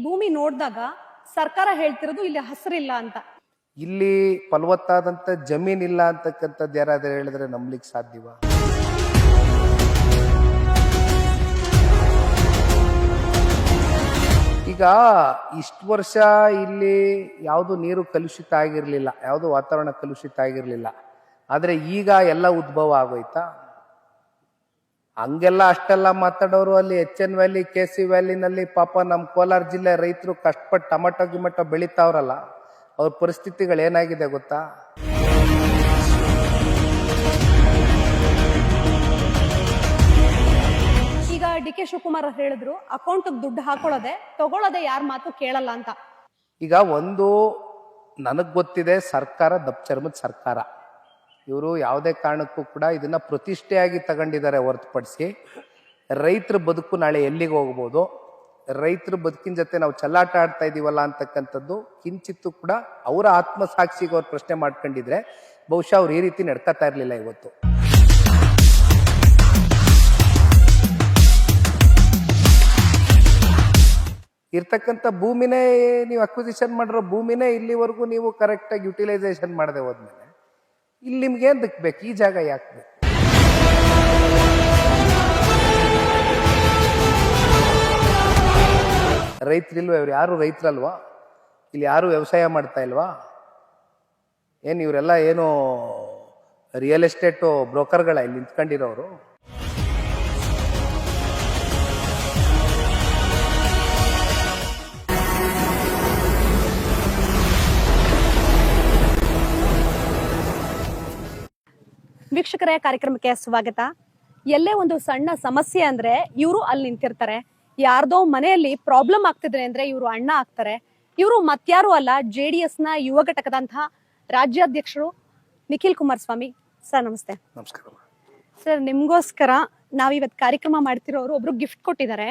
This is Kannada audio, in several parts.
ಭೂಮಿ ನೋಡಿದಾಗ ಸರ್ಕಾರ ಹೇಳ್ತಿರೋದು ಇಲ್ಲಿ ಹಸಿರಿಲ್ಲ ಅಂತ. ಇಲ್ಲಿ ಫಲವತ್ತಾದಂತ ಜಮೀನ್ ಇಲ್ಲ ಅಂತಕ್ಕಂಥದ್ದು ಯಾರಾದ್ರೂ ಹೇಳಿದ್ರೆ ನಂಬಲಿಕ್ಕೆ ಸಾಧ್ಯವಾ? ಈಗ ಇಷ್ಟು ವರ್ಷ ಇಲ್ಲಿ ಯಾವುದು ನೀರು ಕಲುಷಿತ ಆಗಿರ್ಲಿಲ್ಲ, ಯಾವುದು ವಾತಾವರಣ ಕಲುಷಿತ ಆಗಿರ್ಲಿಲ್ಲ. ಆದ್ರೆ ಈಗ ಎಲ್ಲ ಉದ್ಭವ ಆಗೋಯ್ತಾ? ಹಂಗೆಲ್ಲ ಅಷ್ಟೆಲ್ಲ ಮಾತಾಡೋರು ಅಲ್ಲಿ HN ವ್ಯಾಲಿ, KC ವ್ಯಾಲಿನಲ್ಲಿ ಪಾಪ ನಮ್ಮ ಕೋಲಾರ ಜಿಲ್ಲೆ ರೈತರು ಕಷ್ಟಪಟ್ಟು ಟೊಮೆಟೊ ಗಿಮೆಟೊ ಬೆಳಿತಾವ್ರಲ್ಲ, ಅವ್ರ ಪರಿಸ್ಥಿತಿಗಳು ಏನಾಗಿದೆ ಗೊತ್ತಾ? ಈಗ DK ಶಿವಕುಮಾರ್ ಹೇಳಿದ್ರು ಅಕೌಂಟ್ ದುಡ್ಡು ಹಾಕೊಳ್ಳೋದೆ ತಗೊಳ್ಳೋದೆ ಯಾರ ಮಾತು ಕೇಳಲ್ಲ ಅಂತ. ಈಗ ಒಂದು ನನಗ್ ಗೊತ್ತಿದೆ, ಸರ್ಕಾರ ದಪ್ಪಚರ್ಮದ ಸರ್ಕಾರ. ಇವರು ಯಾವುದೇ ಕಾರಣಕ್ಕೂ ಕೂಡ ಇದನ್ನ ಪ್ರತಿಷ್ಠೆಯಾಗಿ ತಗೊಂಡಿದ್ದಾರೆ ಹೊರತುಪಡಿಸಿ ರೈತರ ಬದುಕು ನಾಳೆ ಎಲ್ಲಿಗೆ ಹೋಗ್ಬೋದು, ರೈತರ ಬದುಕಿನ ಜೊತೆ ನಾವು ಚೆಲ್ಲಾಟ ಆಡ್ತಾ ಇದೀವಲ್ಲ ಅಂತಕ್ಕಂಥದ್ದು ಕಿಂಚಿತ್ತು ಕೂಡ ಅವರ ಆತ್ಮಸಾಕ್ಷಿಗೆ ಅವ್ರು ಪ್ರಶ್ನೆ ಮಾಡ್ಕೊಂಡಿದ್ರೆ ಬಹುಶಃ ಅವ್ರು ಈ ರೀತಿ ನಡ್ಕೊತಾ ಇರ್ಲಿಲ್ಲ. ಇವತ್ತು ಇರ್ತಕ್ಕಂಥ ಭೂಮಿನೇ ನೀವು ಅಕ್ವಿಸಿಷನ್ ಮಾಡಿರೋ ಭೂಮಿನೇ ಇಲ್ಲಿವರೆಗೂ ನೀವು ಕರೆಕ್ಟಾಗಿ ಯುಟಿಲೈಸೇಷನ್ ಮಾಡದೆ ಹೋದ್ಮೇಲೆ ಇಲ್ಲಿ ನಿಮ್ಗೆ ಏನ್ ಬೇಕು? ಈ ಜಾಗ ಯಾಕೆ ಬೇಕು? ರೈತರಿಲ್ವಾ? ಇವ್ರು ಯಾರು ರೈತರಲ್ವಾ? ಇಲ್ಲಿ ಯಾರು ವ್ಯವಸಾಯ ಮಾಡ್ತಾ ಇಲ್ವಾ? ಏನು ಇವರೆಲ್ಲ ಏನು ರಿಯಲ್ ಎಸ್ಟೇಟು ಬ್ರೋಕರ್ಗಳ ಇಲ್ಲಿ ನಿಂತ್ಕೊಂಡಿರೋರು? ವೀಕ್ಷಕರೇ, ಕಾರ್ಯಕ್ರಮಕ್ಕೆ ಸ್ವಾಗತ. ಎಲ್ಲೇ ಒಂದು ಸಣ್ಣ ಸಮಸ್ಯೆ ಅಂದ್ರೆ ಇವರು ಅಲ್ಲಿ ನಿಂತಿರ್ತಾರೆ. ಯಾರ್ದೋ ಮನೆಯಲ್ಲಿ ಪ್ರಾಬ್ಲಮ್ ಆಗ್ತಿದ್ರೆ ಅಂದ್ರೆ ಇವರು ಅಣ್ಣ ಆಗ್ತಾರೆ. ಇವರು ಮತ್ಯಾರು ಅಲ್ಲ, JDS ನ ಯುವ ಘಟಕದಂತಹ ರಾಜ್ಯಾಧ್ಯಕ್ಷರು ನಿಖಿಲ್ ಕುಮಾರಸ್ವಾಮಿ ಸರ್. ನಮಸ್ತೆ. ನಮಸ್ಕಾರ ಸರ್. ನಿಮ್ಗೋಸ್ಕರ ನಾವಿವತ್ತು ಕಾರ್ಯಕ್ರಮ ಮಾಡ್ತಿರೋರು ಒಬ್ರು ಗಿಫ್ಟ್ ಕೊಟ್ಟಿದ್ದಾರೆ.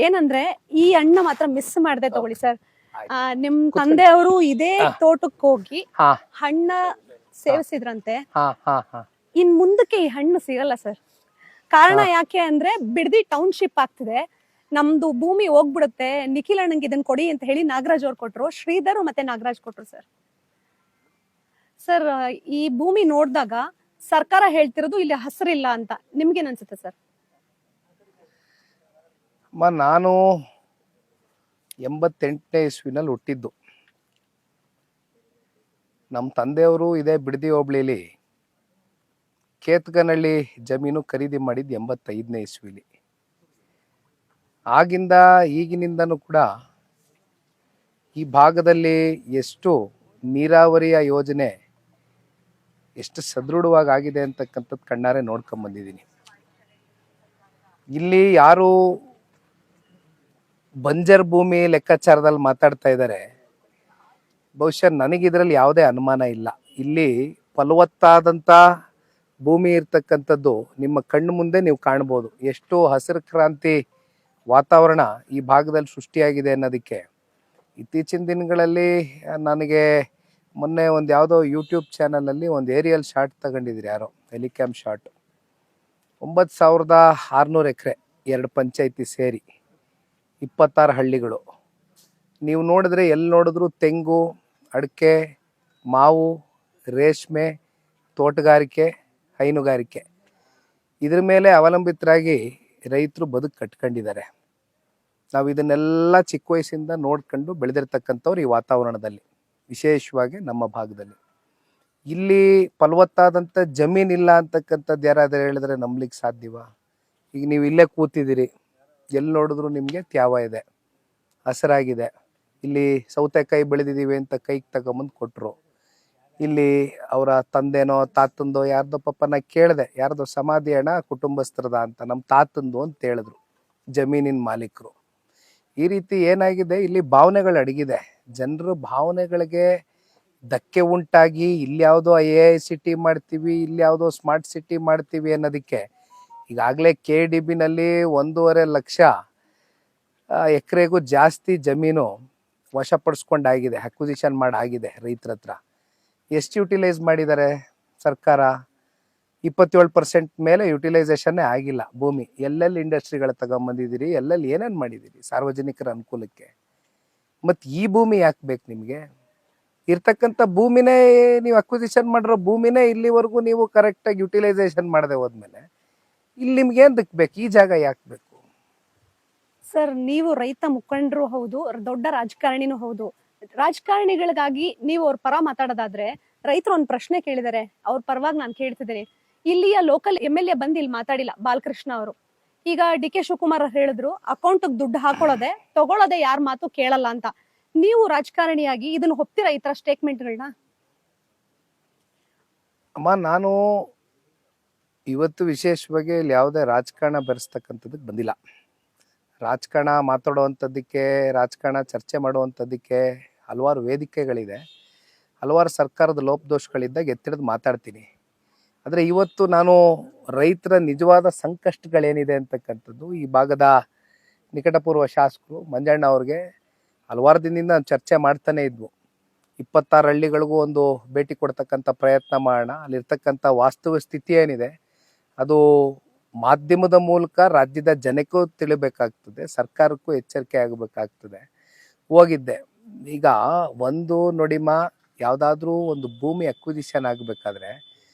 ಏನಂದ್ರೆ ಈ ಹಣ್ಣ ಮಾತ್ರ ಮಿಸ್ ಮಾಡದೆ ತಗೊಳ್ಳಿ ಸರ್. ನಿಮ್ ತಂದೆಯವರು ಇದೇ ತೋಟಕ್ಕೆ ಹೋಗಿ ಹಣ್ಣ ಸೇವಿಸಿದ್ರಂತೆ. ಇನ್ ಮುಂದಕ್ಕೆ ಈ ಹಣ್ಣು ಸಿಗಲ್ಲ ಸರ್. ಕಾರಣ ಯಾಕೆ ಅಂದ್ರೆ ಬಿಡದಿ ಟೌನ್ಶಿಪ್ ಆಗ್ತಿದೆ, ನಮ್ದು ಭೂಮಿ ಹೋಗ್ಬಿಡುತ್ತೆ, ನಿಖಿಲ್ ಅಣ್ಣಂಗೆ ಇದನ್ನ ಕೊಡಿ ಅಂತ ಹೇಳಿ ನಾಗರಾಜ್ ಅವ್ರು ಕೊಟ್ರು, ಶ್ರೀಧರ್ ಮತ್ತೆ ನಾಗರಾಜ್ ಕೊಟ್ರು ಸರ್. ಸರ್, ಈ ಭೂಮಿ ನೋಡಿದಾಗ ಸರ್ಕಾರ ಹೇಳ್ತಿರೋದು ಇಲ್ಲಿ ಹಸಿರಿಲ್ಲ ಅಂತ, ನಿಮ್ಗೇನ್ ಅನ್ಸುತ್ತೆ ಸರ್? ನಾನು 88ನೇ ಇಸ್ವಿನಲ್ಲಿ ಹುಟ್ಟಿದ್ದು. ನಮ್ಮ ತಂದೆಯವರು ಇದೇ ಬಿಡದಿ ಹೋಬಳಿಲಿ ಕೇತ್ಗನಹಳ್ಳಿ ಜಮೀನು ಖರೀದಿ ಮಾಡಿದ್ದು 85ನೇ ಇಸ್ವಿಲಿ. ಆಗಿಂದ ಈಗಿನಿಂದನೂ ಕೂಡ ಈ ಭಾಗದಲ್ಲಿ ಎಷ್ಟು ನೀರಾವರಿಯ ಯೋಜನೆ ಎಷ್ಟು ಸದೃಢವಾಗಿ ಆಗಿದೆ ಅಂತಕ್ಕಂಥದ್ದು ಕಣ್ಣಾರೆ ನೋಡ್ಕೊಂಡ್ ಬಂದಿದ್ದೀನಿ. ಇಲ್ಲಿ ಯಾರು ಬಂಜರ್ ಭೂಮಿ ಲೆಕ್ಕಾಚಾರದಲ್ಲಿ ಮಾತಾಡ್ತಾ ಇದ್ದಾರೆ, ಬಹುಶಃ ನನಗಿದ್ರಲ್ಲಿ ಯಾವುದೇ ಅನುಮಾನ ಇಲ್ಲ. ಇಲ್ಲಿ ಫಲವತ್ತಾದಂಥ ಭೂಮಿ ಇರ್ತಕ್ಕಂಥದ್ದು ನಿಮ್ಮ ಕಣ್ಣು ಮುಂದೆ ನೀವು ಕಾಣ್ಬೋದು. ಎಷ್ಟು ಹಸಿರು ಕ್ರಾಂತಿ ವಾತಾವರಣ ಈ ಭಾಗದಲ್ಲಿ ಸೃಷ್ಟಿಯಾಗಿದೆ ಅನ್ನೋದಕ್ಕೆ ಇತ್ತೀಚಿನ ದಿನಗಳಲ್ಲಿ ನನಗೆ ಮೊನ್ನೆ ಒಂದು ಯಾವುದೋ ಯೂಟ್ಯೂಬ್ ಚಾನಲಲ್ಲಿ ಒಂದು ಏರಿಯಲ್ ಶಾಟ್ ತಗೊಂಡಿದ್ರು ಯಾರೋ, ಹೆಲಿಕ್ಯಾಮ್ ಶಾಟ್. 9600 ಎಕರೆ, 2 ಪಂಚಾಯತಿ ಸೇರಿ 26 ಹಳ್ಳಿಗಳು. ನೀವು ನೋಡಿದ್ರೆ ಎಲ್ಲಿ ನೋಡಿದ್ರು ತೆಂಗು, ಅಡಿಕೆ, ಮಾವು, ರೇಷ್ಮೆ, ತೋಟಗಾರಿಕೆ, ಹೈನುಗಾರಿಕೆ, ಇದ್ರ ಮೇಲೆ ಅವಲಂಬಿತರಾಗಿ ರೈತರು ಬದುಕು ಕಟ್ಕೊಂಡಿದ್ದಾರೆ. ನಾವು ಇದನ್ನೆಲ್ಲ ಚಿಕ್ಕ ವಯಸ್ಸಿಂದ ನೋಡ್ಕೊಂಡು ಬೆಳೆದಿರ್ತಕ್ಕಂಥವ್ರು ಈ ವಾತಾವರಣದಲ್ಲಿ, ವಿಶೇಷವಾಗಿ ನಮ್ಮ ಭಾಗದಲ್ಲಿ. ಇಲ್ಲಿ ಫಲವತ್ತಾದಂಥ ಜಮೀನಿಲ್ಲ ಅಂತಕ್ಕಂಥದ್ದು ಯಾರಾದ್ರೂ ಹೇಳಿದ್ರೆ ನಂಬಲಿಕ್ಕೆ ಸಾಧ್ಯವಾ? ಈಗ ನೀವು ಇಲ್ಲೇ ಕೂತಿದ್ದೀರಿ, ಎಲ್ಲಿ ನೋಡಿದ್ರು ನಿಮಗೆ ತ್ಯಾವ ಇದೆ, ಹಸಿರಾಗಿದೆ. ಇಲ್ಲಿ ಸೌತೆಕಾಯಿ ಬೆಳೆದಿದ್ದೀವಿ ಅಂತ ಕೈಗೆ ತಗೊಂಬಂದು ಕೊಟ್ಟರು. ಇಲ್ಲಿ ಅವರ ತಂದೆನೋ ತಾತಂದೋ ಯಾರ್ದೋ ಪಾಪ ನಾ ಕೇಳಿದೆ, ಯಾರ್ದೋ ಸಮಾಧಿ ಹಣ ಕುಟುಂಬಸ್ಥರದ ಅಂತ, ನಮ್ಮ ತಾತಂದು ಅಂತ ಹೇಳಿದ್ರು ಜಮೀನಿನ ಮಾಲೀಕರು. ಈ ರೀತಿ ಏನಾಗಿದೆ, ಇಲ್ಲಿ ಭಾವನೆಗಳು ಅಡಗಿದೆ. ಜನರು ಭಾವನೆಗಳಿಗೆ ಧಕ್ಕೆ ಉಂಟಾಗಿ ಇಲ್ಲಿ ಯಾವುದೋ AI ಸಿಟಿ ಮಾಡ್ತೀವಿ, ಇಲ್ಲಿ ಯಾವುದೋ ಸ್ಮಾರ್ಟ್ ಸಿಟಿ ಮಾಡ್ತೀವಿ ಅನ್ನೋದಕ್ಕೆ ಈಗಾಗಲೇ KDBನಲ್ಲಿ 1.5 ಲಕ್ಷ ಎಕರೆಗೂ ಜಾಸ್ತಿ ಜಮೀನು ವಶಪಡಿಸ್ಕೊಂಡಾಗಿದೆ, ಅಕ್ವಿಸಿಷನ್ ಮಾಡಾಗಿದೆ ರೈತರ ಹತ್ರ. ಎಷ್ಟು ಯುಟಿಲೈಸ್ ಮಾಡಿದ್ದಾರೆ ಸರ್ಕಾರ? 27% ಮೇಲೆ ಯುಟಿಲೈಸೇಷನ್ನೇ ಆಗಿಲ್ಲ ಭೂಮಿ. ಎಲ್ಲೆಲ್ಲಿ ಇಂಡಸ್ಟ್ರಿಗಳು ತಗೊಂಬಂದಿದ್ದೀರಿ, ಎಲ್ಲೆಲ್ಲಿ ಏನೇನು ಮಾಡಿದ್ದೀರಿ ಸಾರ್ವಜನಿಕರ ಅನುಕೂಲಕ್ಕೆ. ಮತ್ತು ಈ ಭೂಮಿ ಯಾಕೆ ಬೇಕು ನಿಮಗೆ? ಇರ್ತಕ್ಕಂಥ ಭೂಮಿನೇ ನೀವು ಅಕ್ವಿಸಿಷನ್ ಮಾಡಿರೋ ಭೂಮಿನೇ ಇಲ್ಲಿವರೆಗೂ ನೀವು ಕರೆಕ್ಟಾಗಿ ಯುಟಿಲೈಸೇಷನ್ ಮಾಡದೆ ಹೋದ್ಮೇಲೆ ಇಲ್ಲಿ ನಿಮ್ಗೆ ಏನು ಬೇಕು? ಈ ಜಾಗ ಯಾಕೆ ಬೇಕು? ಸರ್, ನೀವು ರೈತ ಮುಖಂಡರು ಹೌದು, ದೊಡ್ಡ ರಾಜಕಾರಣಿನೂ ಹೌದು. ರಾಜಕಾರಣಿಗಳಿಗಾಗಿ ನೀವು ಅವ್ರ ಪರ ಮಾತಾಡೋದಾದ್ರೆ, ರೈತರು ಒಂದು ಪ್ರಶ್ನೆ ಕೇಳಿದ್ದಾರೆ, ಅವ್ರ ಪರವಾಗಿ ನಾನು ಕೇಳ್ತಿದ್ದೀನಿ. ಇಲ್ಲಿಯ ಲೋಕಲ್ MLA ಬಂದು ಇಲ್ಲಿ ಮಾತಾಡಿಲ್ಲ, ಬಾಲಕೃಷ್ಣ ಅವರು. ಈಗ DK ಶಿವಕುಮಾರ್ ಹೇಳಿದ್ರು, ಅಕೌಂಟ್ ದುಡ್ಡು ಹಾಕೊಳ್ಳೋದೆ ತಗೊಳ್ಳೋದೆ ಯಾರ ಮಾತು ಕೇಳಲ್ಲ ಅಂತ. ನೀವು ರಾಜಕಾರಣಿಯಾಗಿ ಇದನ್ನ ಒಪ್ತೀರಾ, ಈ ತರ ಸ್ಟೇಟ್ಮೆಂಟ್ಗಳನ್ನ? ಅಮ್ಮ, ನಾನು ಇವತ್ತು ವಿಶೇಷವಾಗಿ ಇಲ್ಲಿ ಯಾವುದೇ ರಾಜಕಾರಣ ಬೆರೆಸ್ತಕ್ಕಂಥದ್ದಕ್ಕೆ ಬಂದಿಲ್ಲ. ರಾಜಕಾರಣ ಮಾತಾಡುವಂಥದ್ದಕ್ಕೆ, ರಾಜಕಾರಣ ಚರ್ಚೆ ಮಾಡುವಂಥದ್ದಕ್ಕೆ ಹಲವಾರು ವೇದಿಕೆಗಳಿದೆ. ಹಲವಾರು ಸರ್ಕಾರದ ಲೋಪದೋಷಗಳಿದ್ದಾಗ ಎತ್ತಿಡಿದು ಮಾತಾಡ್ತೀನಿ. ಆದರೆ ಇವತ್ತು ನಾನು ರೈತರ ನಿಜವಾದ ಸಂಕಷ್ಟಗಳೇನಿದೆ ಅಂತಕ್ಕಂಥದ್ದು ಈ ಭಾಗದ ನಿಕಟಪೂರ್ವ ಶಾಸಕರು ಮಂಜಣ್ಣ ಅವ್ರಿಗೆ ಹಲವಾರು ದಿನದಿಂದ ನಾನು ಚರ್ಚೆ ಮಾಡ್ತಾನೆ ಇದ್ವು. 26 ಹಳ್ಳಿಗಳಿಗೂ ಒಂದು ಭೇಟಿ ಕೊಡ್ತಕ್ಕಂಥ ಪ್ರಯತ್ನ ಮಾಡೋಣ. ಅಲ್ಲಿರ್ತಕ್ಕಂಥ ವಾಸ್ತವ ಸ್ಥಿತಿ ಏನಿದೆ ಅದು ಮಾಧ್ಯಮದ ಮೂಲಕ ರಾಜ್ಯದ ಜನಕ್ಕೂ ತಿಳಿಬೇಕಾಗ್ತದೆ, ಸರ್ಕಾರಕ್ಕೂ ಎಚ್ಚರಿಕೆ ಆಗಬೇಕಾಗ್ತದೆ. ಹೋಗಿದ್ದೆ. ಈಗ ಒಂದು ನೋಡಿಮ, ಯಾವುದಾದ್ರೂ ಒಂದು ಭೂಮಿ ಅಕ್ವಿಸಿಷನ್ ಆಗಬೇಕಾದ್ರೆ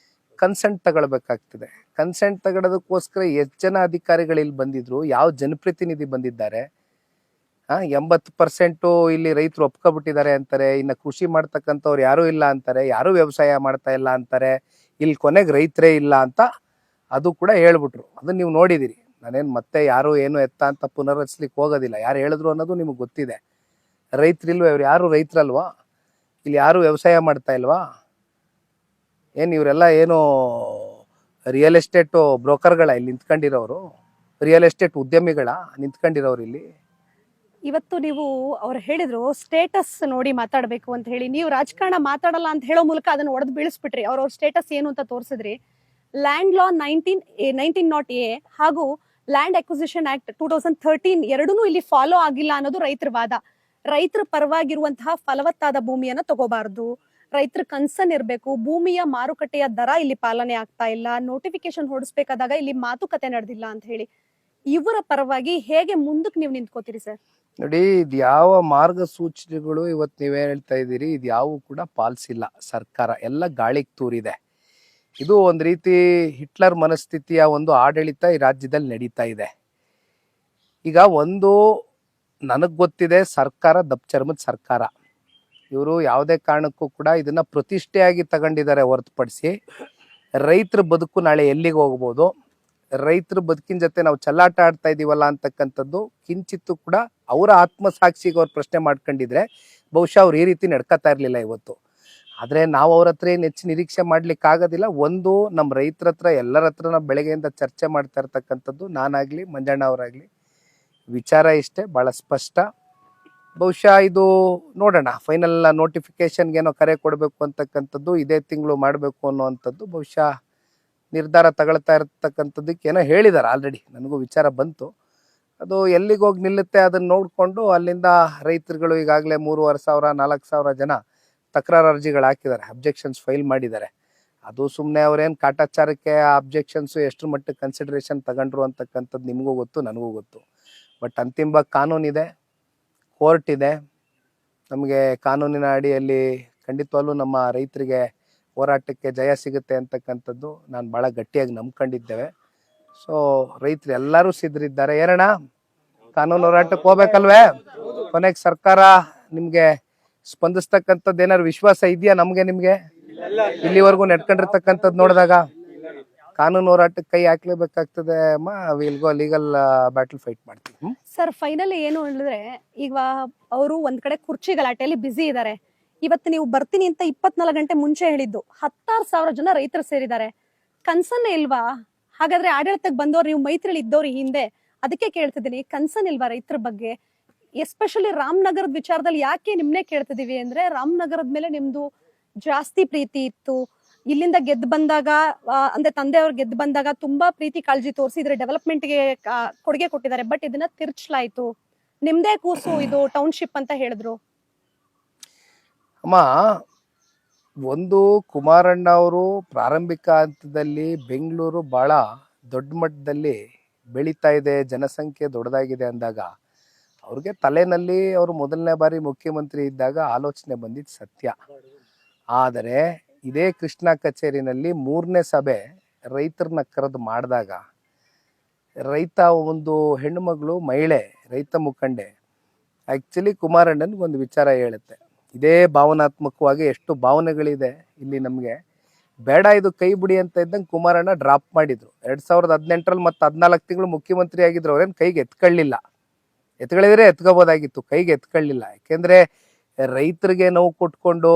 ಕನ್ಸೆಂಟ್ ತಗೊಳ್ಬೇಕಾಗ್ತದೆ. ಕನ್ಸೆಂಟ್ ತಗೊಳ್ಳೋದಕ್ಕೋಸ್ಕರ ಎಷ್ಟು ಜನ ಅಧಿಕಾರಿಗಳು ಇಲ್ಲಿ ಬಂದಿದ್ರು, ಯಾವ ಜನಪ್ರತಿನಿಧಿ ಬಂದಿದ್ದಾರೆ? 80% ಇಲ್ಲಿ ರೈತರು ಒಪ್ಕೊಬಿಟ್ಟಿದ್ದಾರೆ ಅಂತಾರೆ. ಇನ್ನು ಕೃಷಿ ಮಾಡ್ತಕ್ಕಂಥವ್ರು ಯಾರೂ ಇಲ್ಲ ಅಂತಾರೆ, ಯಾರೂ ವ್ಯವಸಾಯ ಮಾಡ್ತಾ ಇಲ್ಲ ಅಂತಾರೆ, ಇಲ್ಲಿ ಕೊನೆಗೆ ರೈತರೇ ಇಲ್ಲ ಅಂತ ಅದು ಕೂಡ ಹೇಳ್ಬಿಟ್ರು. ಅದನ್ನ ನೀವು ನೋಡಿದಿರಿ. ನಾನೇನು ಮತ್ತೆ ಯಾರು ಏನು ಎತ್ತ ಅಂತ ಪುನರ್ರಚಿಸ್ಲಿಕ್ಕೆ ಹೋಗೋದಿಲ್ಲ. ಯಾರು ಹೇಳಿದ್ರು ಅನ್ನೋದು ನಿಮಗೆ ಗೊತ್ತಿದೆ. ರೈತರಿಲ್ವ? ಇವ್ರು ಯಾರು ರೈತರಲ್ವಾ? ಇಲ್ಲಿ ಯಾರು ವ್ಯವಸಾಯ ಮಾಡ್ತಾ ಇಲ್ವಾ? ಏನು ಇವರೆಲ್ಲ ಏನು ರಿಯಲ್ ಎಸ್ಟೇಟು ಬ್ರೋಕರ್ಗಳ ಇಲ್ಲಿ ನಿಂತ್ಕೊಂಡಿರೋರು? ರಿಯಲ್ ಎಸ್ಟೇಟ್ ಉದ್ಯಮಿಗಳ ನಿಂತ್ಕೊಂಡಿರೋರು ಇಲ್ಲಿ? ಇವತ್ತು ನೀವು ಅವ್ರು ಹೇಳಿದ್ರು ಸ್ಟೇಟಸ್ ನೋಡಿ ಮಾತಾಡ್ಬೇಕು ಅಂತ ಹೇಳಿ, ನೀವು ರಾಜಕಾರಣ ಮಾತಾಡಲ್ಲ ಅಂತ ಹೇಳೋ ಮೂಲಕ ಅದನ್ನ ಒಡೆದು ಬೀಳಿಸ್ಬಿಟ್ರಿ. ಅವ್ರ ಸ್ಟೇಟಸ್ ಏನು ಅಂತ ತೋರಿಸಿದ್ರಿ. ಲ್ಯಾಂಡ್ ಲಾ 1908 ಹಾಗೂ ಲ್ಯಾಂಡ್ ಅಕ್ವಿಸಿಷನ್ ಆಕ್ಟ್ 2013 ಎರಡೂ ಇಲ್ಲಿ ಫಾಲೋ ಆಗಿಲ್ಲ ಅನ್ನೋದು ರೈತರ ವಾದ. ರೈತರ ಪರವಾಗಿರುವಂತಹ ಫಲವತ್ತಾದ ಭೂಮಿಯನ್ನ ತಗೋಬಾರ್ದು, ರೈತರ ಕನ್ಸರ್ನ್ ಇರಬೇಕು, ಭೂಮಿಯ ಮಾರುಕಟ್ಟೆಯ ದರ ಇಲ್ಲಿ ಪಾಲನೆ ಆಗ್ತಾ ಇಲ್ಲ, ನೋಟಿಫಿಕೇಶನ್ ಹೊಡಿಸ್ಬೇಕಾದಾಗ ಇಲ್ಲಿ ಮಾತುಕತೆ ನಡೆದಿಲ್ಲ ಅಂತ ಹೇಳಿ ಇವರ ಪರವಾಗಿ ಹೇಗೆ ಮುಂದಕ್ಕೆ ನೀವು ನಿಂತ್ಕೋತೀರಿ ಸರ್? ನೋಡಿ, ಇದು ಯಾವ ಮಾರ್ಗಸೂಚಿಗಳು ಇವತ್ತು ನೀವೇನ್ ಹೇಳ್ತಾ ಇದ್ದೀರಿ, ಇದು ಯಾವ ಕೂಡ ಪಾಲಿಸಿಲ್ಲ ಸರ್ಕಾರ. ಎಲ್ಲ ಗಾಳಿಗೆ ತೂರಿದೆ. ಇದು ಒಂದು ರೀತಿ ಹಿಟ್ಲರ್ ಮನಸ್ಥಿತಿಯ ಒಂದು ಆಡಳಿತ ಈ ರಾಜ್ಯದಲ್ಲಿ ನಡೀತಾ ಇದೆ. ಈಗ ಒಂದು ನನಗೆ ಗೊತ್ತಿದೆ, ಸರ್ಕಾರ ದಪ್ಪಚರ್ಮದ ಸರ್ಕಾರ. ಇವರು ಯಾವುದೇ ಕಾರಣಕ್ಕೂ ಕೂಡ ಇದನ್ನ ಪ್ರತಿಷ್ಠೆಯಾಗಿ ತಗೊಂಡಿದ್ದಾರೆ ಹೊರತುಪಡಿಸಿ ರೈತರ ಬದುಕು ನಾಳೆ ಎಲ್ಲಿಗೆ ಹೋಗ್ಬೋದು, ರೈತರ ಬದುಕಿನ ಜೊತೆ ನಾವು ಚೆಲ್ಲಾಟ ಆಡ್ತಾ ಇದೀವಲ್ಲ ಅಂತಕ್ಕಂಥದ್ದು ಕಿಂಚಿತ್ತು ಕೂಡ ಅವರ ಆತ್ಮಸಾಕ್ಷಿಗೆ ಅವ್ರು ಪ್ರಶ್ನೆ ಮಾಡ್ಕೊಂಡಿದ್ರೆ ಬಹುಶಃ ಅವ್ರು ಈ ರೀತಿ ನಡ್ಕೊತಾ ಇರ್ಲಿಲ್ಲ ಇವತ್ತು. ಆದ್ರೆ ನಾವು ಅವ್ರ ಹತ್ರ ಏನು ಹೆಚ್ಚು ನಿರೀಕ್ಷೆ ಮಾಡ್ಲಿಕ್ಕೆ ಆಗೋದಿಲ್ಲ. ಒಂದು, ನಮ್ಮ ರೈತರ ಹತ್ರ ಎಲ್ಲರ ಹತ್ರ ಬೆಳಗ್ಗೆಯಿಂದ ಚರ್ಚೆ ಮಾಡ್ತಾ ಇರ್ತಕ್ಕಂಥದ್ದು ನಾನಾಗ್ಲಿ ಮಂಜಣ್ಣ ಅವರಾಗ್ಲಿ ವಿಚಾರ ಇಷ್ಟೇ, ಬಹಳ ಸ್ಪಷ್ಟ. ಬಹುಶಃ ಇದು ನೋಡೋಣ, ಫೈನಲ್ ನೋಟಿಫಿಕೇಶನ್ಗೆ ಏನೋ ಕರೆ ಕೊಡಬೇಕು ಅಂತಕ್ಕಂಥದ್ದು ಇದೇ ತಿಂಗಳು ಮಾಡಬೇಕು ಅನ್ನುವಂಥದ್ದು ಬಹುಶಃ ನಿರ್ಧಾರ ತಗೊಳ್ತಾ ಇರ್ತಕ್ಕಂಥದ್ದಕ್ಕೆ ಏನೋ ಹೇಳಿದ್ದಾರೆ ಆಲ್ರೆಡಿ. ನನಗೂ ವಿಚಾರ ಬಂತು. ಅದು ಎಲ್ಲಿಗೆ ಹೋಗಿ ನಿಲ್ಲುತ್ತೆ ಅದನ್ನ ನೋಡಿಕೊಂಡು ಅಲ್ಲಿಂದ ರೈತರುಗಳು ಈಗಾಗಲೇ 3,500 4,000 ಜನ ತಕರಾರು ಅರ್ಜಿಗಳು ಹಾಕಿದ್ದಾರೆ, ಅಬ್ಜೆಕ್ಷನ್ಸ್ ಫೈಲ್ ಮಾಡಿದ್ದಾರೆ. ಅದು ಸುಮ್ಮನೆ ಅವ್ರೇನು ಕಾಟಾಚಾರಕ್ಕೆ ಆ ಅಬ್ಜೆಕ್ಷನ್ಸು ಎಷ್ಟು ಮಟ್ಟಿಗೆ ಕನ್ಸಿಡರೇಷನ್ ತಗೊಂಡ್ರು ಅಂತಕ್ಕಂಥದ್ದು ನಿಮಗೂ ಗೊತ್ತು, ನನಗೂ ಗೊತ್ತು. ಬಟ್ ಅಂತಿಮವಾಗಿ ಕಾನೂನಿದೆ, ಕೋರ್ಟ್ ಇದೆ. ನಮಗೆ ಕಾನೂನಿನ ಅಡಿಯಲ್ಲಿ ಖಂಡಿತವಾಗ್ಲೂ ನಮ್ಮ ರೈತರಿಗೆ ಹೋರಾಟಕ್ಕೆ ಜಯ ಸಿಗುತ್ತೆ ಅಂತಕ್ಕಂಥದ್ದು ನಾನು ಭಾಳ ಗಟ್ಟಿಯಾಗಿ ನಂಬ್ಕೊಂಡಿದ್ದೇವೆ. ಸೊ ರೈತರು ಎಲ್ಲರೂ ಸಿದ್ಧರಿದ್ದಾರೆ. ಏನಣ್ಣ, ಕಾನೂನು ಹೋರಾಟಕ್ಕೆ ಹೋಗ್ಬೇಕಲ್ವೇ? ಕೊನೆಗೆ ಸರ್ಕಾರ ನಿಮ್ಗೆ ಸ್ಪಂದಿಸ್ತಕ್ಕಂಥದ್ದು ಏನಾದ್ರು ವಿಶ್ವಾಸ ಇದೆಯಾ ನಮ್ಗೆ ನಿಮ್ಗೆ? ಇಲ್ಲಿವರೆಗೂ ನಡ್ಕೊಂಡಿರ್ತಕ್ಕಂಥದ್ದು ನೋಡಿದಾಗ ಕಾನೂನು ಹೋರಾಟಕ್ಕೆ ಕೈ ಹಾಕ್ಲೇಬೇಕಾಗ್ತದೆ ಅಮ್ಮ. Will go legal battle fight ಮಾಡ್ತೀವಿ. ಸರ್, ಫೈನಲಿ ಏನು ಹೇಳಿದ್ರೆ, ಈಗ ಅವರು ಒಂದ್ ಕಡೆ ಕುರ್ಚಿ ಗಲಾಟೆಯಲ್ಲಿ ಬಿಸಿ ಇದ್ದಾರೆ. ಇವತ್ತು ನೀವು ಬರ್ತೀನಿ ಅಂತ 24 ಗಂಟೆ ಮುಂಚೆ ಹೇಳಿದ್ದು 16,000 ಜನ ರೈತರು ಸೇರಿದ್ದಾರೆ. ಕನ್ಸರ್ನ್ ಇಲ್ವಾ? ಹಾಗಾದ್ರೆ ಆಡಳಿತಕ್ಕೆ ಬಂದವ್ರು, ನೀವು ಮೈತ್ರಿಲಿ ಇದ್ದವ್ರು ಹಿಂದೆ, ಅದಕ್ಕೆ ಕೇಳ್ತಿದ್ದೀನಿ, ಕನ್ಸರ್ನ್ ಇಲ್ವಾ ರೈತರ ಬಗ್ಗೆ? ಎಸ್ಪೆಷಲಿ ರಾಮನಗರದ ವಿಚಾರದಲ್ಲಿ ಯಾಕೆ ನಿಮ್ನೆ ಕೇಳ್ತಿದೀವಿ ಅಂದ್ರೆ, ರಾಮನಗರದ ಮೇಲೆ ನಿಮ್ದು ಜಾಸ್ತಿ ಪ್ರೀತಿ ಇತ್ತು. ಇಲ್ಲಿಂದ ಗೆದ್ದು ಬಂದಾಗ, ಅಂದ್ರೆ ತಂದೆಯವ್ರು ಗೆದ್ದು ಬಂದಾಗ ತುಂಬಾ ಪ್ರೀತಿ ಕಾಳಜಿ ತೋರಿಸಿದ್ರೆ ಡೆವಲಪ್ಮೆಂಟ್ಗೆ ಕೊಡುಗೆ ಕೊಟ್ಟಿದ್ದಾರೆ. ಬಟ್ ಇದನ್ನ ತಿರ್ಚ್ಲಾಯ್ತು, ನಿಮ್ದೇ ಕೂಸು ಇದು ಟೌನ್ಶಿಪ್ ಅಂತ ಹೇಳಿದ್ರು. ಅಮ್ಮ, ಒಂದು ಕುಮಾರಣ್ಣ ಅವರು ಪ್ರಾರಂಭಿಕ ಹಂತದಲ್ಲಿ ಬೆಂಗಳೂರು ಬಹಳ ದೊಡ್ಡ ಮಟ್ಟದಲ್ಲಿ ಬೆಳೀತಾ ಇದೆ, ಜನಸಂಖ್ಯೆ ದೊಡ್ಡದಾಗಿದೆ ಅಂದಾಗ ಅವ್ರಿಗೆ ತಲೆನಲ್ಲಿ ಅವರು ಮೊದಲನೇ ಬಾರಿ ಮುಖ್ಯಮಂತ್ರಿ ಇದ್ದಾಗ ಆಲೋಚನೆ ಬಂದಿದ್ದು ಸತ್ಯ. ಆದರೆ ಇದೇ ಕೃಷ್ಣ ಕಚೇರಿನಲ್ಲಿ 3ನೇ ಸಭೆ ರೈತರನ್ನ ಕರೆದು ಮಾಡಿದಾಗ ರೈತ ಒಂದು ಹೆಣ್ಣುಮಗಳು ಮಹಿಳೆ ರೈತ ಮುಖಂಡೆ ಆ್ಯಕ್ಚುಲಿ ಕುಮಾರಣ್ಣನಿಗೆ ಒಂದು ವಿಚಾರ ಹೇಳುತ್ತೆ. ಇದೇ ಭಾವನಾತ್ಮಕವಾಗಿ ಎಷ್ಟು ಭಾವನೆಗಳಿದೆ ಇಲ್ಲಿ ನಮಗೆ, ಬೇಡ ಇದು ಕೈ ಬಿಡಿ ಅಂತ ಇದ್ದಂಗೆ ಕುಮಾರಣ್ಣ ಡ್ರಾಪ್ ಮಾಡಿದ್ರು. 2018ರಲ್ಲಿ ಮತ್ತು 14 ತಿಂಗಳು ಮುಖ್ಯಮಂತ್ರಿ ಆಗಿದ್ರು. ಅವ್ರೇನು ಕೈಗೆ ಎತ್ಕೊಳ್ಳಿಲ್ಲ, ಎತ್ಕೊಳ್ಳಿದ್ರೆ ಎತ್ಕೋಬೋದಾಗಿತ್ತು, ಕೈಗೆ ಎತ್ಕೊಳ್ಳಿಲ್ಲ. ಯಾಕೆಂದ್ರೆ ರೈತರಿಗೆ ನೋವು ಕೊಟ್ಕೊಂಡು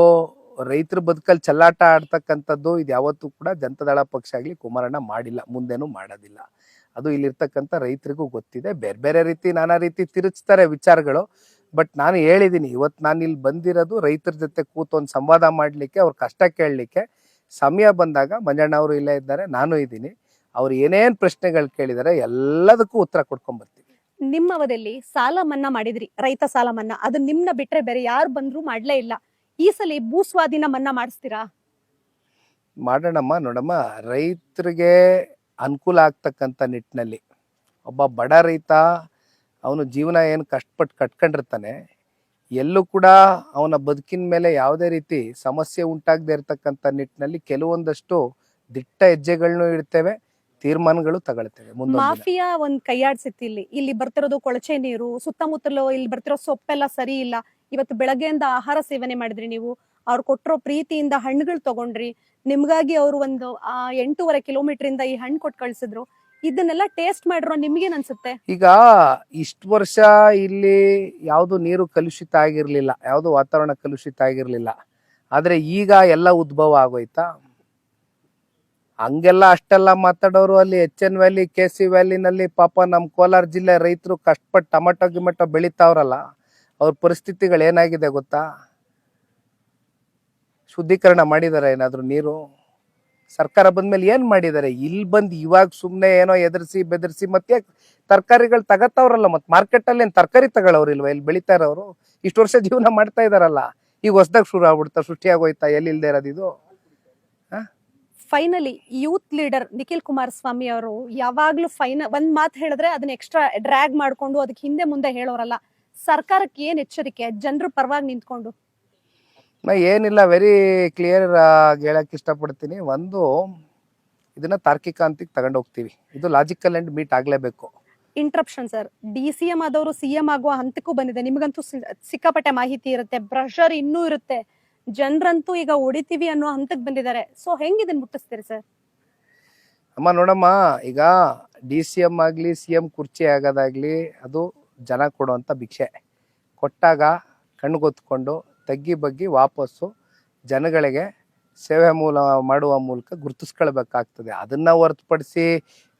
ರೈತರ ಬದುಕಲ್ಲಿ ಚೆಲ್ಲಾಟ ಆಡ್ತಕ್ಕಂಥದ್ದು ಇದು ಯಾವತ್ತೂ ಕೂಡ ಜನತಾದಳ ಪಕ್ಷ ಆಗಲಿ ಕುಮಾರಣ್ಣ ಮಾಡಿಲ್ಲ, ಮುಂದೇನು ಮಾಡೋದಿಲ್ಲ. ಅದು ಇಲ್ಲಿರ್ತಕ್ಕಂಥ ರೈತರಿಗೂ ಗೊತ್ತಿದೆ. ಬೇರೆ ಬೇರೆ ರೀತಿ ನಾನಾ ರೀತಿ ತಿರುಚ್ತಾರೆ ವಿಚಾರಗಳು. ಬಟ್ ನಾನು ಹೇಳಿದ್ದೀನಿ, ಇವತ್ತು ನಾನು ಇಲ್ಲಿ ಬಂದಿರೋದು ರೈತರ ಜೊತೆ ಕೂತು ಒಂದು ಸಂವಾದ ಮಾಡಲಿಕ್ಕೆ, ಅವ್ರ ಕಷ್ಟ ಕೇಳಲಿಕ್ಕೆ. ಸಮಯ ಬಂದಾಗ ಮಂಜಣ್ಣ ಅವರು ಇಲ್ಲೇ ಇದ್ದಾರೆ, ನಾನು ಇದ್ದೀನಿ. ಅವ್ರು ಏನೇನು ಪ್ರಶ್ನೆಗಳು ಕೇಳಿದ್ದಾರೆ ಎಲ್ಲದಕ್ಕೂ ಉತ್ತರ ಕೊಡ್ಕೊಂಡ್ಬರ್ತೀವಿ. ನಿಮ್ಮ ಅವಧಿಯಲ್ಲಿ ಸಾಲ ಮನ್ನಾ ಮಾಡಿದ್ರಿ, ರೈತ ಸಾಲ ಮನ್ನಾ. ಅದು ನಿಮ್ನ ಬಿಟ್ರೆ ಬೇರೆ ಯಾರು ಬಂದ್ರು ಮಾಡ್ಲೇ ಇಲ್ಲ. ಈ ಸಲ ಭೂ ಸ್ವಾಧೀನ ಮನ್ನಾ ಮಾಡಿಸ್ತೀರಾ? ಮಾಡೋಣಮ್ಮ. ನೋಡಮ್ಮ, ರೈತರಿಗೆ ಅನುಕೂಲ ಆಗ್ತಕ್ಕಂಥ ನಿಟ್ಟಿನಲ್ಲಿ ಒಬ್ಬ ಬಡ ರೈತ ಅವನು ಜೀವನ ಏನು ಕಷ್ಟಪಟ್ಟು ಕಟ್ಕೊಂಡಿರ್ತಾನೆ, ಎಲ್ಲೂ ಕೂಡ ಅವನ ಬದುಕಿನ ಮೇಲೆ ಯಾವುದೇ ರೀತಿ ಸಮಸ್ಯೆ ಉಂಟಾಗದೆ ಇರತಕ್ಕಂಥ ನಿಟ್ಟಿನಲ್ಲಿ ಕೆಲವೊಂದಷ್ಟು ದಿಟ್ಟ ಹೆಜ್ಜೆಗಳನ್ನು ಇಡ್ತೇವೆ, ತೀರ್ಮಾನಗಳು ತಗೊಳ್ತೇವೆ. ಮಾಫಿಯಾ ಒಂದ್ ಕೈಯಾಡ್ಸಿತ್ತು. ಇಲ್ಲಿ ಬರ್ತಿರೋದು ಕೊಳಚೆ ನೀರು, ಸುತ್ತಮುತ್ತಲು ಇಲ್ಲಿ ಬರ್ತಿರೋ ಸೊಪ್ಪೆಲ್ಲ ಸರಿ ಇಲ್ಲ. ಇವತ್ತು ಬೆಳಗ್ಗೆಯಿಂದ ಆಹಾರ ಸೇವನೆ ಮಾಡಿದ್ರಿ ನೀವು, ಅವ್ರು ಕೊಟ್ಟಿರೋ ಪ್ರೀತಿಯಿಂದ ಹಣ್ಣುಗಳು ತಗೊಂಡ್ರಿ. ನಿಮ್ಗಾಗಿ ಅವರು ಒಂದು 8.5 ಕಿಲೋಮೀಟರ್ ಇಂದ ಈ ಹಣ್ಣು ಕೊಟ್ಟು ಕಳ್ಸಿದ್ರು. ಇದನ್ನೆಲ್ಲ ಟೇಸ್ಟ್ ಮಾಡಿರೋ ನಿಮ್ಗೇನ್ ಅನ್ಸುತ್ತೆ? ಈಗ ಇಷ್ಟು ವರ್ಷ ಇಲ್ಲಿ ಯಾವುದು ನೀರು ಕಲುಷಿತ ಆಗಿರ್ಲಿಲ್ಲ, ಯಾವುದು ವಾತಾವರಣ ಕಲುಷಿತ ಆಗಿರ್ಲಿಲ್ಲ. ಆದ್ರೆ ಈಗ ಎಲ್ಲ ಉದ್ಭವ ಆಗೋಯ್ತಾ? ಹಂಗೆಲ್ಲ ಅಷ್ಟೆಲ್ಲ ಮಾತಾಡೋರು ಅಲ್ಲಿ HN ವ್ಯಾಲಿ, KC ವ್ಯಾಲಿನಲ್ಲಿ ಪಾಪ ನಮ್ಮ ಕೋಲಾರ ಜಿಲ್ಲೆ ರೈತರು ಕಷ್ಟಪಟ್ಟು ಟೊಮೆಟೊ ಗಿಮೆಟೊ ಬೆಳಿತಾವ್ರಲ್ಲ, ಅವ್ರ ಪರಿಸ್ಥಿತಿಗಳು ಏನಾಗಿದೆ ಗೊತ್ತಾ? ಶುದ್ಧೀಕರಣ ಮಾಡಿದಾರೆ ಏನಾದ್ರು ನೀರು? ಸರ್ಕಾರ ಬಂದ್ಮೇಲೆ ಏನ್ ಮಾಡಿದ್ದಾರೆ? ಇಲ್ಲಿ ಬಂದು ಇವಾಗ ಸುಮ್ನೆ ಏನೋ ಎದುರಿಸಿ ಬೆದರಿಸಿ ಮತ್ತೆ ತರಕಾರಿಗಳು ತಗತ್ತವ್ರಲ್ಲ, ಮತ್ತೆ ಮಾರ್ಕೆಟ್ ಅಲ್ಲಿ ಏನ್ ತರಕಾರಿ ತಗೊಳ್ಳೋರಿಲ್ವಾ? ಇಲ್ಲಿ ಬೆಳಿತಾ ಇರೋರು ಇಷ್ಟು ವರ್ಷ ಜೀವನ ಮಾಡ್ತಾ ಇದಾರಲ್ಲ, ಈಗ ಹೊಸದಾಗ ಶುರು ಆಗ್ಬಿಡ್ತಾ, ಸೃಷ್ಟಿಯಾಗೋಯ್ತಾ ಎಲ್ಲಿ ಇಲ್ದೇ ಇರೋದಿದು? Finally youth leader Nikhil Kumaraswamy ಅವರು ಯಾವಾಗ್ಲೂ ಒಂದ್ ಮಾತು ಹೇಳಿದ್ರೆ ಅದನ್ನ ಎಕ್ಸ್ಟ್ರಾ ಡ್ರ್ಯಾಗ್ ಮಾಡ್ಕೊಂಡು ಅದಕ್ಕೆ ಹಿಂದೆ ಮುಂದೆ ಹೇಳೋರಲ್ಲ. ಸರ್ಕಾರಕ್ಕೆ ಏನ್ ಎಚ್ಚರಿಕೆ, ಜನರು ಪರವಾಗಿ ನಿಂತ್ಕೊಂಡು? ನಾ ಏನಿಲ್ಲ, ವೆರಿ ಕ್ಲಿಯರ್ ಹೇಳಕ್ ಇಷ್ಟಪಡ್ತೀನಿ. ಒಂದು, ಇದನ್ನ ತಾರ್ಕಿಕ ಹಂತಕ್ಕೆ ತಗೊಂಡು ಹೋಗ್ತೀವಿ, ಇದು ಲಾಜಿಕಲ್ ಅಂಡ್ ಮೀಟ್ ಆಗ್ಲೇಬೇಕು. ಇಂಟ್ರಪ್ಷನ್ ಸರ್, DCM ಆದವರು CM ಆಗುವ ಹಂತಕ್ಕೂ ಬಂದಿದೆ. ನಿಮಗಂತೂ ಸಿಕ್ಕಾಪಟ್ಟೆ ಮಾಹಿತಿ ಇರುತ್ತೆ, ಪ್ರೆಷರ್ ಇನ್ನೂ ಇರುತ್ತೆ. ಜನರಂತೂ ಈಗ ಹೊಡಿತೀವಿ ಅನ್ನೋ ಹಂತಕ್ಕೆ ಬಂದಿದ್ದಾರೆ. ಸೊ ಹೆಂಗ್ ಇದನ್ನ ಮುಟ್ಟಿಸ್ತೀರಿ ಸರ್? ಅಮ್ಮ ನೋಡಮ್ಮ, ಈಗ DCM ಆಗ್ಲಿ CM ಕುರ್ಚಿ ಆಗೋದಾಗ್ಲಿ ಅದು ಜನ ಕೊಡುವಂತ ಭಿಕ್ಷೆ. ಕೊಟ್ಟಾಗ ಕಣ್ಗೊತ್ಕೊಂಡು ತಗ್ಗಿ ಬಗ್ಗಿ ವಾಪಸ್ಸು ಜನಗಳಿಗೆ ಸೇವೆ ಮಾಡುವ ಮೂಲಕ ಗುರುತಿಸ್ಕೊಳ್ಬೇಕಾಗ್ತದೆ. ಅದನ್ನ ಹೊರತುಪಡಿಸಿ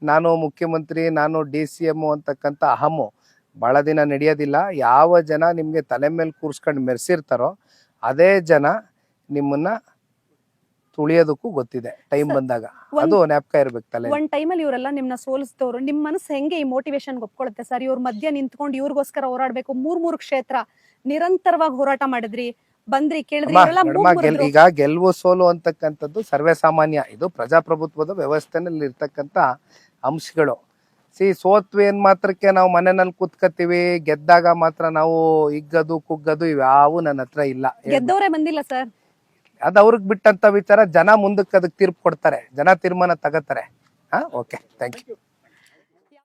ನಾನು ಮುಖ್ಯಮಂತ್ರಿ, ನಾನು DCM ಅಂತಕ್ಕಂಥ ಅಹಮು ಭಾಳ ದಿನ ನಡೆಯೋದಿಲ್ಲ. ಯಾವ ಜನ ನಿಮಗೆ ತಲೆ ಮೇಲೆ ಕೂರಿಸ್ಕೊಂಡು ಮೆರೆಸಿರ್ತಾರೋ ಅದೇ ಜನ ನಿಮ್ಮನ್ನ ತುಳಿಯೋದಕ್ಕೂ ಗೊತ್ತಿದೆ ಟೈಮ್ ಬಂದಾಗ. ಅದು ಜ್ಞಾಪಕ ಇರ್ಬೇಕು ತಲೆ. ಒಂದ್ ಟೈಮಲ್ಲಿ ಇವರೆಲ್ಲ ನಿಮ್ನ ಸೋಲಿಸಿದವರು, ನಿಮ್ ಮನಸ್ಸು ಹೆಂಗೆ ಈ ಮೋಟಿವೇಶನ್ ಒಪ್ಕೊಳ್ಳುತ್ತೆ ಸರ್? ಇವ್ರ ಮಧ್ಯ ನಿಂತ್ಕೊಂಡು ಇವ್ರಿಗೋಸ್ಕರ ಹೋರಾಡ್ಬೇಕು, 3 ಕ್ಷೇತ್ರ ನಿರಂತರವಾಗಿ ಹೋರಾಟ ಮಾಡಿದ್ರಿ, ಬಂದ್ರಿ, ಕೇಳಿದ್ರಿ. ಈಗ ಗೆಲುವು ಸೋಲು ಅಂತಕ್ಕಂಥದ್ದು ಸರ್ವೇ ಸಾಮಾನ್ಯ. ಇದು ಪ್ರಜಾಪ್ರಭುತ್ವದ ವ್ಯವಸ್ಥೆನಲ್ಲಿ ಇರ್ತಕ್ಕಂಥ ಅಂಶಗಳು. ಸೋತ್ವಿ ಏನ್ ಮಾತ್ರಕ್ಕೆ ನಾವು ಮನೆಯಲ್ಲಿ ಕೂತ್ಕತ್ತೀವಿ, ಗೆದ್ದಾಗ ಮಾತ್ರ ನಾವು ಹಿಗ್ಗದು ಕುಗ್ಗದು ಇವ್ಯಾವು ನನ್ನ ಹತ್ರ ಇಲ್ಲ. ಗೆದ್ದವರೇ ಬಂದಿಲ್ಲ ಸರ್, ಅದು ಅವ್ರಿಗೆ ಬಿಟ್ಟಂತ ವಿಚಾರ. ಜನ ಮುಂದಕ್ಕೆ ಅದಕ್ಕೆ ತೀರ್ಪು ಕೊಡ್ತಾರೆ, ಜನ ತೀರ್ಮಾನ ತಗೋತಾರೆ. Okay, thank you.